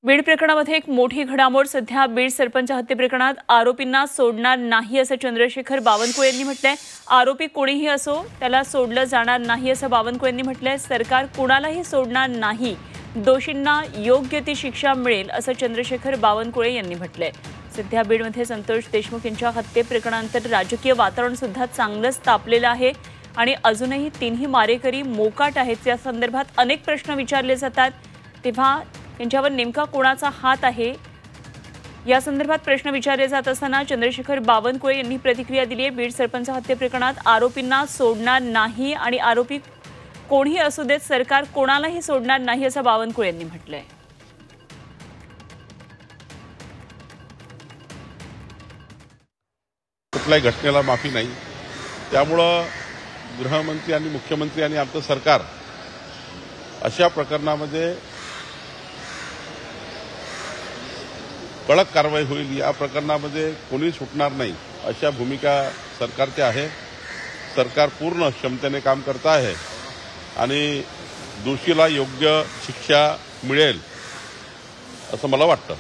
बीड प्रकरणामध्ये एक मोठी घडामोड सध्या बीड सरपंच हत्ये प्रकरणात आरोपींना सोडणार नाही असं चंद्रशेखर बावनकुळे यांनी म्हटलंय। आरोपी कोणीही असो त्याला सोडलं जाणार नाही असं बावनकुळे यांनी म्हटलंय। सरकार कुणालाही सोडणार नाही, दोषींना योग्य ती शिक्षा मिळेल असं चंद्रशेखर बावनकुळे यांनी म्हटलंय। सध्या बीडमध्ये संतोष देशमुख यांच्या हत्ये प्रकरणानंतर राजकीय वातावरण सुद्धा चांगलंच तापलेलं आहे आणि अजूनही तीनही मारेकरी मोकाट आहेत। या संदर्भात अनेक प्रश्न विचारले जातात, तेव्हा यांच्यावर नेमका कोणाचा हात आहे या संदर्भात प्रश्न विचारले जात असताना चंद्रशेखर बावनकुळे यांनी प्रतिक्रिया दिली आहे। बीड सरपंच हत्ये प्रकरणात आरोपींना सोडणार नाही आणि आरोपी कोणीही असू देत, सरकार कोणालाही सोडणार नाही असं बावनकुळे यांनी म्हटलंय। कुठल्याही घटनेला माफी नाही, त्यामुळे गृहमंत्री आणि मुख्यमंत्री आणि आमचं सरकार अशा प्रकरणामध्ये कडक कारवाई होईल, या प्रकरणामध्ये कोणी सुटणार नाही अशा भूमिका सरकारची आहे। सरकार पूर्ण क्षमतेने काम करत आहे आणि दोषीला योग्य शिक्षा मिळेल असं मला वाटतं।